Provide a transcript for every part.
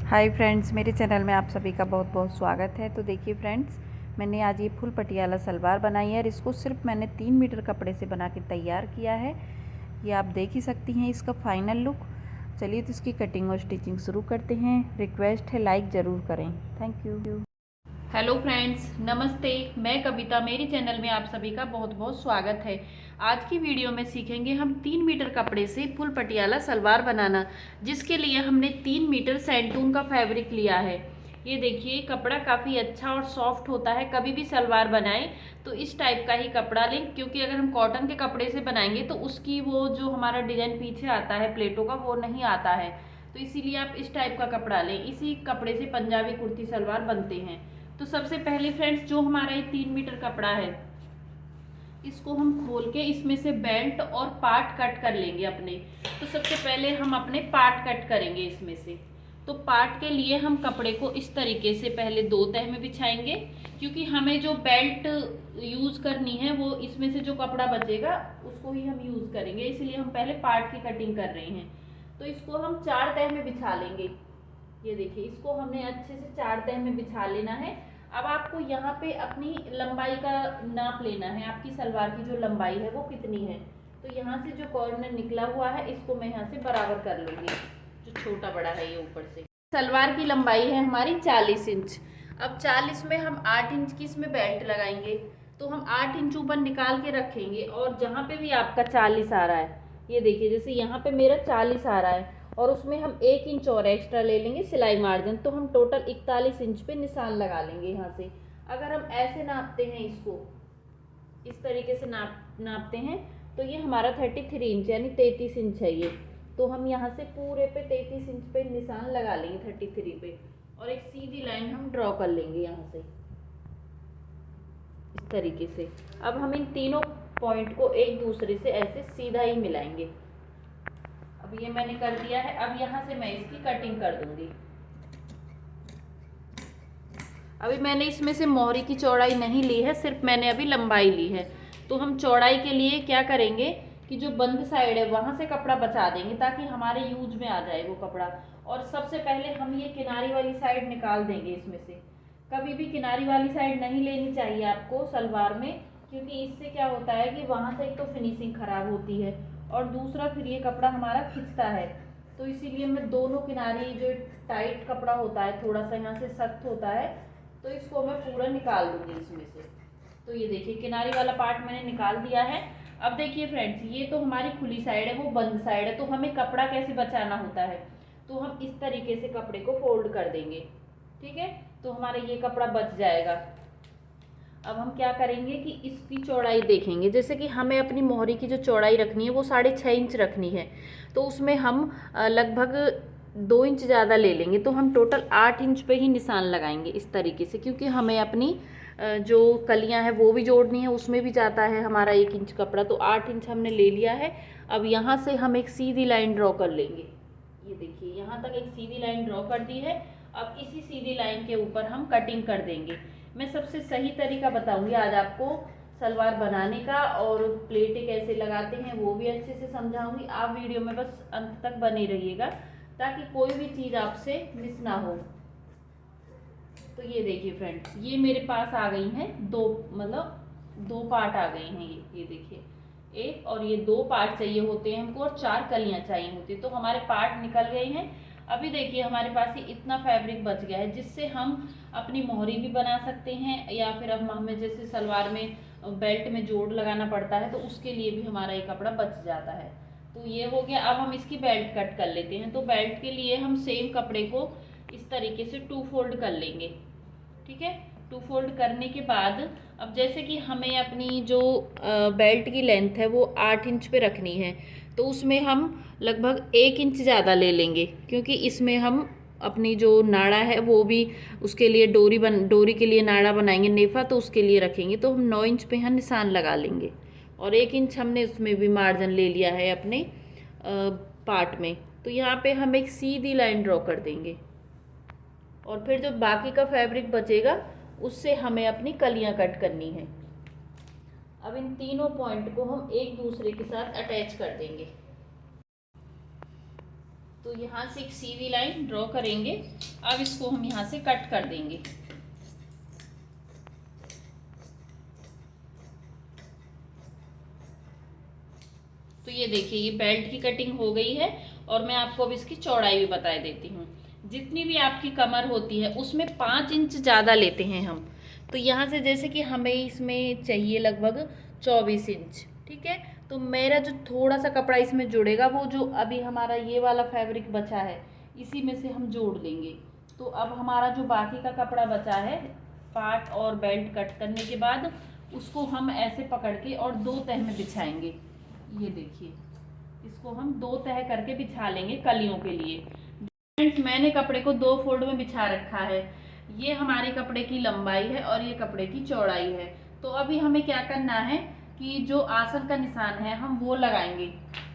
Hi friends, मेरे channel में आप सभी का बहुत बहुत स्वागत है। तो देखिए फ्रेंड्स, मैंने आज ये फुल पटियाला सलवार बनाई है और इसको सिर्फ मैंने 3 मीटर कपड़े से बना के तैयार किया है। ये आप देख ही सकती हैं इसका फाइनल लुक। चलिए तो इसकी कटिंग और स्टिचिंग शुरू करते हैं। रिक्वेस्ट है लाइक ज़रूर करें। Thank you. हेलो फ्रेंड्स, नमस्ते। मैं कविता, मेरे चैनल में आप सभी का बहुत बहुत स्वागत है। आज की वीडियो में सीखेंगे हम 3 मीटर कपड़े से फुल पटियाला सलवार बनाना, जिसके लिए हमने 3 मीटर सैंटून का फैब्रिक लिया है। ये देखिए, कपड़ा काफ़ी अच्छा और सॉफ्ट होता है। कभी भी सलवार बनाएं तो इस टाइप का ही कपड़ा लें, क्योंकि अगर हम कॉटन के कपड़े से बनाएंगे तो उसकी वो जो हमारा डिजाइन पीछे आता है प्लेटों का, वो नहीं आता है। तो इसीलिए आप इस टाइप का कपड़ा लें। इसी कपड़े से पंजाबी कुर्ती सलवार बनते हैं। तो सबसे पहले फ्रेंड्स, जो हमारा ये 3 मीटर कपड़ा है, इसको हम खोल के इसमें से बेल्ट और पार्ट कट कर लेंगे अपने। तो सबसे पहले हम अपने पार्ट कट करेंगे इसमें से। तो पार्ट के लिए हम कपड़े को इस तरीके से पहले 2 तह में बिछाएंगे, क्योंकि हमें जो बेल्ट यूज करनी है वो इसमें से जो कपड़ा बचेगा उसको ही हम यूज करेंगे, इसलिए हम पहले पार्ट की कटिंग कर रहे हैं। तो इसको हम 4 तह में बिछा लेंगे। ये देखिए, इसको हमने अच्छे से 4 तह में बिछा लेना है। अब आपको यहाँ पे अपनी लंबाई का नाप लेना है, आपकी सलवार की जो लंबाई है वो कितनी है। तो यहाँ से जो कॉर्नर निकला हुआ है इसको मैं यहाँ से बराबर कर लूँगी, जो छोटा बड़ा है ये ऊपर से। सलवार की लंबाई है हमारी 40 इंच। अब 40 में हम 8 इंच की इसमें बेल्ट लगाएंगे, तो हम 8 इंच ऊपर निकाल के रखेंगे। और जहाँ पे भी आपका 40 आ रहा है, ये देखिए, जैसे यहाँ पे मेरा 40 आ रहा है और उसमें हम 1 इंच और एक्स्ट्रा ले लेंगे सिलाई मार्जिन, तो हम टोटल 41 इंच पे निशान लगा लेंगे यहाँ से। अगर हम ऐसे नापते हैं, इसको इस तरीके से नापते हैं, तो ये हमारा 33 इंच यानी 33 इंच है ये। तो हम यहाँ से पूरे पे 33 इंच पे निशान लगा लेंगे 33 पे, और एक सीधी लाइन हम ड्रॉ कर लेंगे यहाँ से इस तरीके से। अब हम इन तीनों पॉइंट को एक दूसरे से ऐसे सीधा ही मिलाएंगे। अब ये मैंने कर दिया है। अब यहाँ से मैं इसकी कटिंग कर दूंगी। अभी मैंने इसमें से मोहरी की चौड़ाई नहीं ली है, सिर्फ मैंने अभी लंबाई ली है। तो हम चौड़ाई के लिए क्या करेंगे कि जो बंद साइड है वहां से कपड़ा बचा देंगे, ताकि हमारे यूज में आ जाए वो कपड़ा। और सबसे पहले हम ये किनारी वाली साइड निकाल देंगे इसमें से। कभी भी किनारी वाली साइड नहीं लेनी चाहिए आपको सलवार में, क्योंकि इससे क्या होता है कि वहां से एक तो फिनिशिंग खराब होती है और दूसरा फिर ये कपड़ा हमारा खिंचता है। तो इसीलिए मैं दोनों किनारी, जो टाइट कपड़ा होता है थोड़ा सा यहाँ से सख्त होता है, तो इसको मैं पूरा निकाल दूंगी इसमें से। तो ये देखिए, किनारी वाला पार्ट मैंने निकाल दिया है। अब देखिए फ्रेंड्स, ये तो हमारी खुली साइड है, वो बंद साइड है। तो हमें कपड़ा कैसे बचाना होता है, तो हम इस तरीके से कपड़े को फोल्ड कर देंगे। ठीक है, तो हमारा ये कपड़ा बच जाएगा। अब हम क्या करेंगे कि इसकी चौड़ाई देखेंगे। जैसे कि हमें अपनी मोहरी की जो चौड़ाई रखनी है वो 6.5 इंच रखनी है, तो उसमें हम लगभग 2 इंच ज़्यादा ले लेंगे। तो हम टोटल 8 इंच पे ही निशान लगाएंगे इस तरीके से, क्योंकि हमें अपनी जो कलियां हैं वो भी जोड़नी है, उसमें भी जाता है हमारा 1 इंच कपड़ा। तो 8 इंच हमने ले लिया है। अब यहाँ से हम एक सीधी लाइन ड्रॉ कर लेंगे। ये देखिए, यहाँ तक एक सीधी लाइन ड्रॉ कर दी है। अब इसी सीधी लाइन के ऊपर हम कटिंग कर देंगे। मैं सबसे सही तरीका बताऊंगी आज आपको सलवार बनाने का, और प्लेटें कैसे लगाते हैं वो भी अच्छे से समझाऊंगी। आप वीडियो में बस अंत तक बने रहिएगा, ताकि कोई भी चीज़ आपसे मिस ना हो। तो ये देखिए फ्रेंड्स, ये मेरे पास आ गई हैं दो, मतलब 2 पार्ट आ गए हैं। ये देखिए, एक और ये 2 पार्ट चाहिए होते हैं हमको, और 4 कलियां चाहिए होती है। तो हमारे पार्ट निकल गए हैं। अभी देखिए, हमारे पास ये इतना फैब्रिक बच गया है, जिससे हम अपनी मोहरी भी बना सकते हैं, या फिर अब हमें जैसे सलवार में बेल्ट में जोड़ लगाना पड़ता है, तो उसके लिए भी हमारा ये कपड़ा बच जाता है। तो ये हो गया। अब हम इसकी बेल्ट कट कर लेते हैं। तो बेल्ट के लिए हम सेम कपड़े को इस तरीके से 2 फोल्ड कर लेंगे। ठीक है, 2 फोल्ड करने के बाद अब जैसे कि हमें अपनी जो बेल्ट की लेंथ है वो 8 इंच पे रखनी है, तो उसमें हम लगभग 1 इंच ज़्यादा ले लेंगे, क्योंकि इसमें हम अपनी जो नाड़ा है वो भी, उसके लिए डोरी के लिए नाड़ा बनाएंगे, नेफा, तो उसके लिए रखेंगे। तो हम 9 इंच पे यहाँ निशान लगा लेंगे, और 1 इंच हमने उसमें भी मार्जिन ले लिया है अपने पार्ट में। तो यहाँ पे हम एक सीधी लाइन ड्रॉ कर देंगे, और फिर जो बाकी का फैब्रिक बचेगा उससे हमें अपनी कलियां कट करनी है। अब इन तीनों पॉइंट को हम एक दूसरे के साथ अटैच कर देंगे। तो यहाँ से एक सीधी लाइन ड्रॉ करेंगे। अब इसको हम यहाँ से कट कर देंगे। तो ये देखिए, ये बेल्ट की कटिंग हो गई है और मैं आपको अब इसकी चौड़ाई भी बता देती हूँ। जितनी भी आपकी कमर होती है उसमें 5 इंच ज़्यादा लेते हैं हम। तो यहाँ से जैसे कि हमें इसमें चाहिए लगभग 24 इंच, ठीक है। तो मेरा जो थोड़ा सा कपड़ा इसमें जुड़ेगा, वो जो अभी हमारा ये वाला फैब्रिक बचा है इसी में से हम जोड़ लेंगे। तो अब हमारा जो बाकी का कपड़ा बचा है पार्ट और बेल्ट कट करने के बाद, उसको हम ऐसे पकड़ के और 2 तह में बिछाएंगे। ये देखिए, इसको हम 2 तह करके बिछा लेंगे कलियों के लिए। फ्रेंड्स, मैंने कपड़े को 2 फोल्ड में बिछा रखा है। ये हमारे कपड़े की लंबाई है और ये कपड़े की चौड़ाई है। तो अभी हमें क्या करना है कि जो आसन का निशान है हम वो लगाएंगे।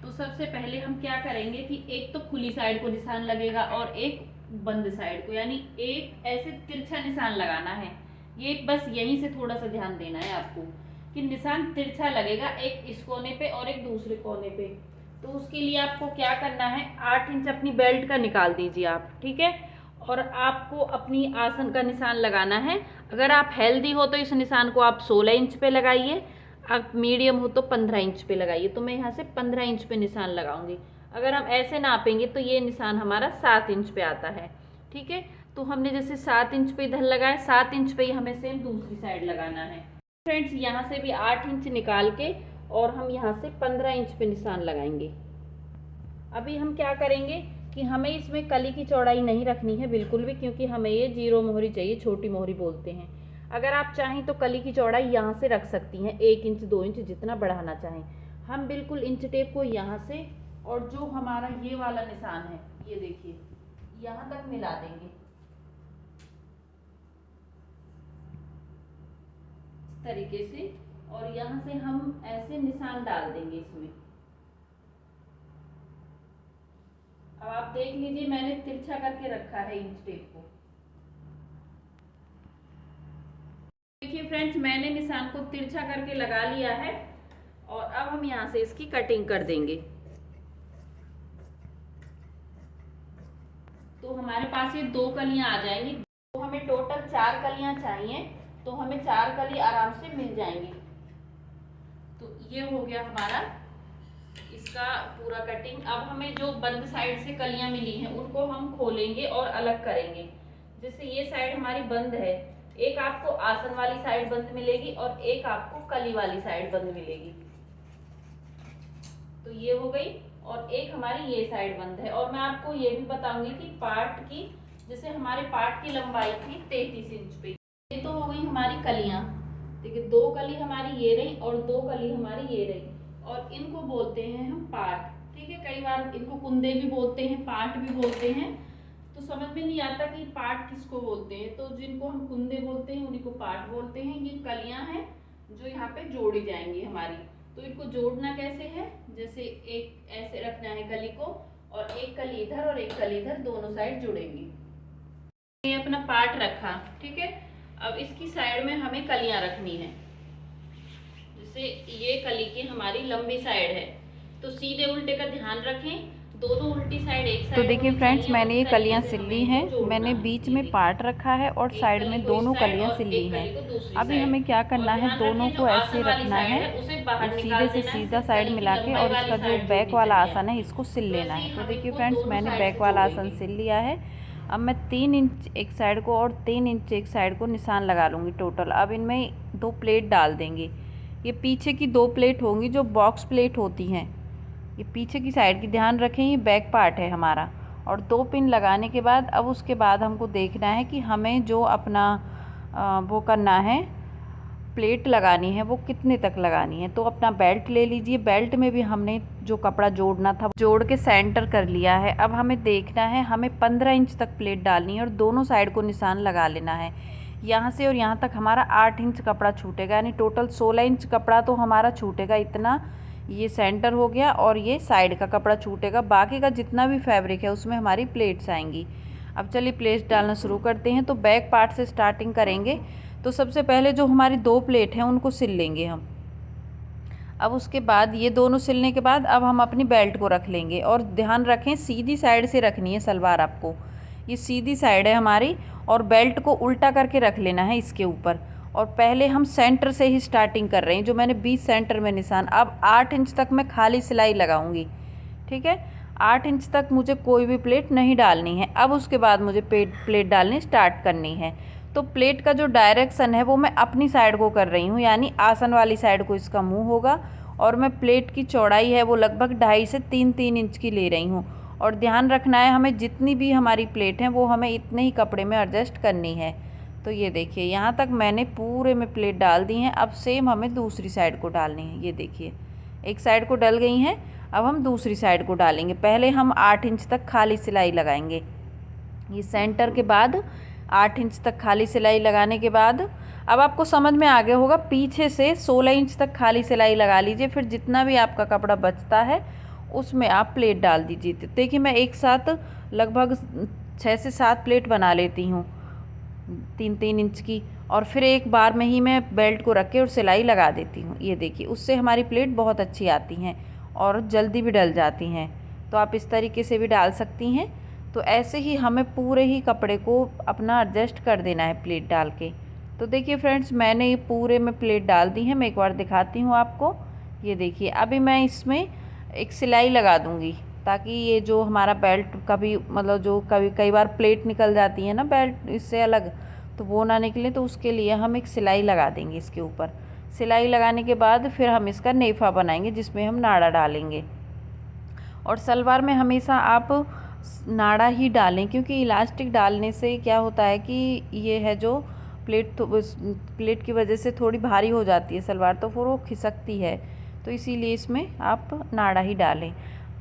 तो सबसे पहले हम क्या करेंगे कि एक तो खुली साइड को निशान लगेगा और एक बंद साइड को, यानी एक ऐसे तिरछा निशान लगाना है। ये बस यहीं से थोड़ा सा ध्यान देना है आपको कि निशान तिरछा लगेगा, एक इस कोने पे और एक दूसरे कोने पे। तो उसके लिए आपको क्या करना है, 8 इंच अपनी बेल्ट का निकाल दीजिए आप, ठीक है। और आपको अपनी आसन का निशान लगाना है। अगर आप हेल्दी हो तो इस निशान को आप 16 इंच पे लगाइए, आप मीडियम हो तो 15 इंच पे लगाइए। तो मैं यहाँ से 15 इंच पे निशान लगाऊंगी। अगर हम ऐसे नापेंगे तो ये निशान हमारा 7 इंच पे आता है, ठीक है। तो हमने जैसे 7 इंच पे इधर लगाया, 7 इंच पे ही हमें सेम दूसरी साइड लगाना है। फ्रेंड्स, यहाँ से भी 8 इंच निकाल के और हम यहाँ से 15 इंच पे निशान लगाएंगे। अभी हम क्या करेंगे कि हमें इसमें कली की चौड़ाई नहीं रखनी है बिल्कुल भी, क्योंकि हमें ये 0 मोहरी चाहिए, छोटी मोहरी बोलते हैं। अगर आप चाहें तो कली की चौड़ाई यहाँ से रख सकती हैं, 1 इंच 2 इंच जितना बढ़ाना चाहें। हम बिल्कुल इंच टेप को यहाँ से और जो हमारा ये वाला निशान है, ये देखिए, यहाँ तक मिला देंगे इस तरीके से। और यहाँ से हम ऐसे निशान डाल देंगे इसमें। अब आप देख लीजिए, मैंने तिरछा करके रखा है इंच टेप को। देखिए फ्रेंड्स, मैंने निशान को तिरछा करके लगा लिया है और अब हम यहाँ से इसकी कटिंग कर देंगे। तो हमारे पास ये 2 कलियां आ जाएंगी। तो हमें टोटल 4 कलियां चाहिए, तो हमें 4 कली आराम से मिल जाएंगी। तो ये हो गया हमारा इसका पूरा कटिंग। अब हमें जो बंद साइड से कलियां मिली हैं उनको हम खोलेंगे और अलग करेंगे। जैसे ये साइड हमारी बंद है, एक आपको आसन वाली साइड बंद मिलेगी और एक आपको कली वाली साइड बंद मिलेगी। तो ये हो गई, और एक हमारी ये साइड बंद है। और मैं आपको ये भी बताऊंगी कि पार्ट की, जैसे हमारे पार्ट की लंबाई थी 33 इंच पे। ये तो हो गई हमारी कलियां। देखिए, 2 कली हमारी ये रही और 2 कली हमारी ये रही, और इनको बोलते हैं हम पार्ट, ठीक है। कई बार इनको कुंदे भी बोलते हैं, पार्ट भी बोलते हैं। तो समझ में नहीं आता कि पार्ट किसको बोलते हैं। तो जिनको हम कुंदे बोलते हैं उन्हीं को पार्ट बोलते हैं। ये कलियां हैं जो यहाँ पे जोड़ी जाएंगी हमारी। तो इनको जोड़ना कैसे है, जैसे एक ऐसे रखना है कली को, और एक कली इधर और एक कली इधर, दोनों साइड जुड़ेंगी। ये अपना पार्ट रखा, ठीक है। अब इसकी साइड में हमें कलियां रखनी है। जैसे ये कली की हमारी लंबी साइड है, तो सीधे उल्टे का ध्यान रखें, दोनों उल्टी साइड एक साइड। तो देखिए फ्रेंड्स, मैंने ये कलियां सिल ली हैं। मैंने बीच में पार्ट रखा है और साइड में दोनों कलियां सिल ली हैं। अभी हमें क्या करना है, दोनों को ऐसे रखना है, सीधे से सीधा साइड मिला के, और इसका जो बैक वाला आसन है इसको सिल लेना है। तो देखिए फ्रेंड्स, मैंने बैक वाला आसन सिल लिया है। अब मैं 3 इंच एक साइड को और 3 इंच एक साइड को निशान लगा लूँगी टोटल। अब इनमें 2 प्लेट डाल देंगे। ये पीछे की 2 प्लेट होंगी जो बॉक्स प्लेट होती हैं। ये पीछे की साइड की, ध्यान रखें, ये बैक पार्ट है हमारा। और 2 पिन लगाने के बाद अब उसके बाद हमको देखना है कि हमें जो अपना वो करना है, प्लेट लगानी है, वो कितने तक लगानी है। तो अपना बेल्ट ले लीजिए। बेल्ट में भी हमने जो कपड़ा जोड़ना था जोड़ के सेंटर कर लिया है। अब हमें देखना है, हमें 15 इंच तक प्लेट डालनी है और दोनों साइड को निशान लगा लेना है। यहाँ से और यहाँ तक हमारा 8 इंच कपड़ा छूटेगा, यानी टोटल 16 इंच कपड़ा तो हमारा छूटेगा। इतना ये सेंटर हो गया और ये साइड का कपड़ा छूटेगा। बाकी का जितना भी फैब्रिक है उसमें हमारी प्लेट्स आएंगी। अब चलिए प्लेट्स डालना शुरू करते हैं। तो बैक पार्ट से स्टार्टिंग करेंगे। तो सबसे पहले जो हमारी 2 प्लेट हैं उनको सिल लेंगे हम। अब उसके बाद ये दोनों सिलने के बाद अब हम अपनी बेल्ट को रख लेंगे। और ध्यान रखें, सीधी साइड से रखनी है सलवार आपको, ये सीधी साइड है हमारी, और बेल्ट को उल्टा करके रख लेना है इसके ऊपर। और पहले हम सेंटर से ही स्टार्टिंग कर रहे हैं, जो मैंने 20 सेंटर में निशान। अब 8 इंच तक मैं खाली सिलाई लगाऊंगी, ठीक है। 8 इंच तक मुझे कोई भी प्लेट नहीं डालनी है। अब उसके बाद मुझे प्लेट डालनी स्टार्ट करनी है। तो प्लेट का जो डायरेक्शन है वो मैं अपनी साइड को कर रही हूँ, यानी आसन वाली साइड को इसका मुंह होगा। और मैं प्लेट की चौड़ाई है वो लगभग 2.5 से 3 इंच की ले रही हूँ। और ध्यान रखना है, हमें जितनी भी हमारी प्लेट है वो हमें इतने ही कपड़े में एडजस्ट करनी है। तो ये देखिए, यहाँ तक मैंने पूरे में प्लेट डाल दी हैं। अब सेम हमें दूसरी साइड को डालनी है। ये देखिए, एक साइड को डल गई हैं, अब हम दूसरी साइड को डालेंगे। पहले हम 8 इंच तक खाली सिलाई लगाएंगे। ये सेंटर के बाद 8 इंच तक खाली सिलाई लगाने के बाद अब आपको समझ में आ गया होगा, पीछे से 16 इंच तक खाली सिलाई लगा लीजिए। फिर जितना भी आपका कपड़ा बचता है उसमें आप प्लेट डाल दीजिए। तो देखिए, मैं एक साथ लगभग 6 से 7 प्लेट बना लेती हूँ 3-3 इंच की, और फिर एक बार में ही मैं बेल्ट को रख के और सिलाई लगा देती हूँ। ये देखिए, उससे हमारी प्लेट बहुत अच्छी आती हैं और जल्दी भी डल जाती हैं। तो आप इस तरीके से भी डाल सकती हैं। तो ऐसे ही हमें पूरे ही कपड़े को अपना एडजस्ट कर देना है प्लेट डाल के। तो देखिए फ्रेंड्स, मैंने ये पूरे में प्लेट डाल दी है। मैं एक बार दिखाती हूँ आपको। ये देखिए, अभी मैं इसमें एक सिलाई लगा दूँगी, ताकि ये जो हमारा बेल्ट कभी मतलब जो कभी कई बार प्लेट निकल जाती है ना बेल्ट इससे अलग, तो वो ना निकले, तो उसके लिए हम एक सिलाई लगा देंगे इसके ऊपर। सिलाई लगाने के बाद फिर हम इसका नेफा बनाएंगे, जिसमें हम नाड़ा डालेंगे। और सलवार में हमेशा आप नाड़ा ही डालें, क्योंकि इलास्टिक डालने से क्या होता है कि ये है जो प्लेट की वजह से थोड़ी भारी हो जाती है सलवार, तो फिर वो खिसकती है। तो इसीलिए इसमें आप नाड़ा ही डालें।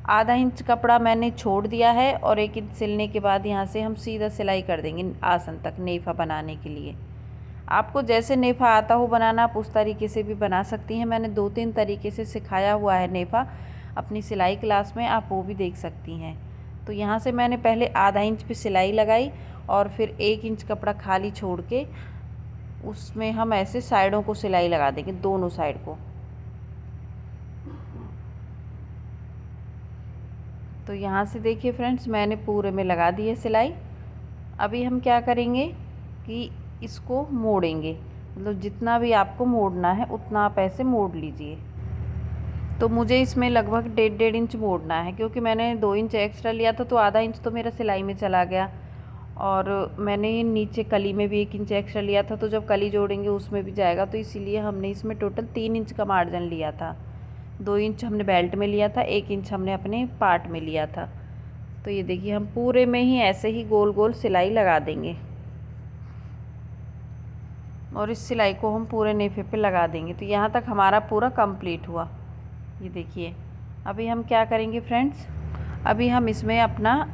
आधा इंच कपड़ा मैंने छोड़ दिया है, और 1 इंच सिलने के बाद यहाँ से हम सीधा सिलाई कर देंगे आसन तक नेफा बनाने के लिए। आपको जैसे नेफा आता हो बनाना, आप उस तरीके से भी बना सकती हैं। मैंने 2-3 तरीके से सिखाया हुआ है नेफा अपनी सिलाई क्लास में, आप वो भी देख सकती हैं। तो यहाँ से मैंने पहले आधा इंच पे सिलाई लगाई, और फिर 1 इंच कपड़ा खाली छोड़ के उसमें हम ऐसे साइडों को सिलाई लगा देंगे, दोनों साइड को। तो यहाँ से देखिए फ्रेंड्स, मैंने पूरे में लगा दी है सिलाई। अभी हम क्या करेंगे कि इसको मोड़ेंगे, मतलब जितना भी आपको मोड़ना है उतना आप ऐसे मोड़ लीजिए। तो मुझे इसमें लगभग 1.5 इंच मोड़ना है, क्योंकि मैंने 2 इंच एक्स्ट्रा लिया था, तो आधा इंच तो मेरा सिलाई में चला गया। और मैंने नीचे कली में भी 1 इंच एक्स्ट्रा लिया था, तो जब कली जोड़ेंगे उसमें भी जाएगा, तो इसीलिए हमने इसमें टोटल 3 इंच का मार्जिन लिया था। 2 इंच हमने बेल्ट में लिया था, 1 इंच हमने अपने पार्ट में लिया था। तो ये देखिए, हम पूरे में ही ऐसे ही गोल गोल सिलाई लगा देंगे, और इस सिलाई को हम पूरे नेफे पे लगा देंगे। तो यहाँ तक हमारा पूरा कंप्लीट हुआ। ये देखिए, अभी हम क्या करेंगे फ्रेंड्स, अभी हम इसमें अपना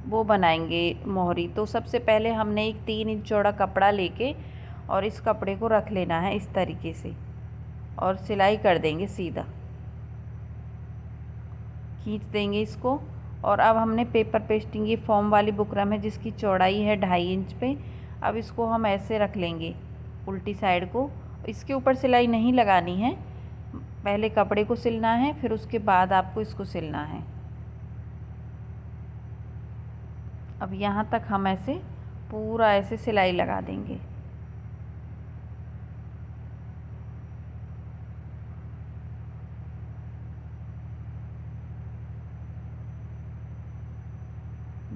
वो बनाएंगे मोहरी। तो सबसे पहले हमने एक 3 इंच चौड़ा कपड़ा लेके और इस कपड़े को रख लेना है इस तरीके से, और सिलाई कर देंगे सीधा, खींच देंगे इसको। और अब हमने पेपर पेस्टिंग, ये फॉर्म वाली बुकरम है जिसकी चौड़ाई है 2.5 इंच पे। अब इसको हम ऐसे रख लेंगे उल्टी साइड को। इसके ऊपर सिलाई नहीं लगानी है, पहले कपड़े को सिलना है, फिर उसके बाद आपको इसको सिलना है। अब यहाँ तक हम ऐसे पूरा ऐसे सिलाई लगा देंगे।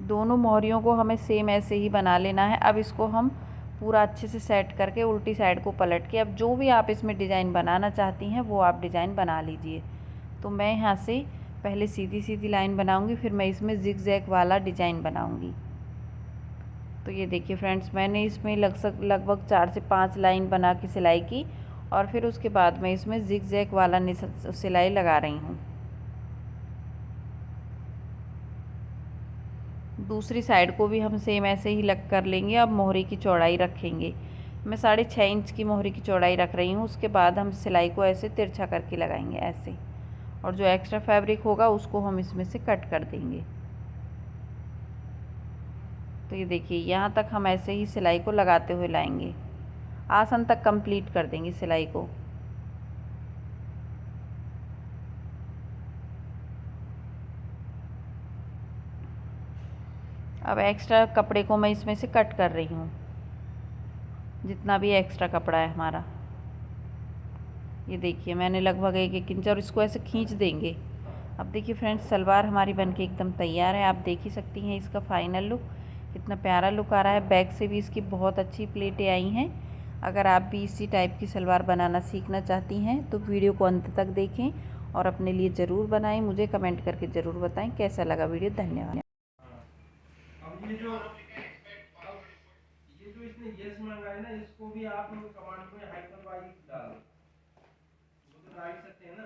दोनों मोहरियों को हमें सेम ऐसे ही बना लेना है। अब इसको हम पूरा अच्छे से सेट करके उल्टी साइड को पलट के, अब जो भी आप इसमें डिज़ाइन बनाना चाहती हैं वो आप डिज़ाइन बना लीजिए। तो मैं यहाँ से पहले सीधी सीधी लाइन बनाऊंगी, फिर मैं इसमें जिग-जैग वाला डिज़ाइन बनाऊंगी। तो ये देखिए फ्रेंड्स, मैंने इसमें लगभग 4 से 5 लाइन बना के सिलाई की, और फिर उसके बाद मैं इसमें जिग-जैग वाला सिलाई लगा रही हूँ। दूसरी साइड को भी हम सेम ऐसे ही लग कर लेंगे। अब मोहरी की चौड़ाई रखेंगे, मैं 6.5 इंच की मोहरी की चौड़ाई रख रही हूँ। उसके बाद हम सिलाई को ऐसे तिरछा करके लगाएंगे ऐसे, और जो एक्स्ट्रा फैब्रिक होगा उसको हम इसमें से कट कर देंगे। तो ये देखिए, यहाँ तक हम ऐसे ही सिलाई को लगाते हुए लाएंगे, आसन तक कंप्लीट कर देंगे सिलाई को। अब एक्स्ट्रा कपड़े को मैं इसमें से कट कर रही हूँ, जितना भी एक्स्ट्रा कपड़ा है हमारा। ये देखिए मैंने लगभग 1-1 इंच, और इसको ऐसे खींच देंगे। अब देखिए फ्रेंड्स, सलवार हमारी बनके एकदम तैयार है। आप देख ही सकती हैं इसका फाइनल लुक, कितना प्यारा लुक आ रहा है। बैक से भी इसकी बहुत अच्छी प्लेटें आई हैं। अगर आप भी इसी टाइप की सलवार बनाना सीखना चाहती हैं तो वीडियो को अंत तक देखें और अपने लिए ज़रूर बनाएं। मुझे कमेंट करके ज़रूर बताएं कैसा लगा वीडियो। धन्यवाद। अब ये जो इसने यस मांगा है ना, इसको भी आप कमांड में हाइपरवाइज डालो, वो तो डाल सकते हैं ना।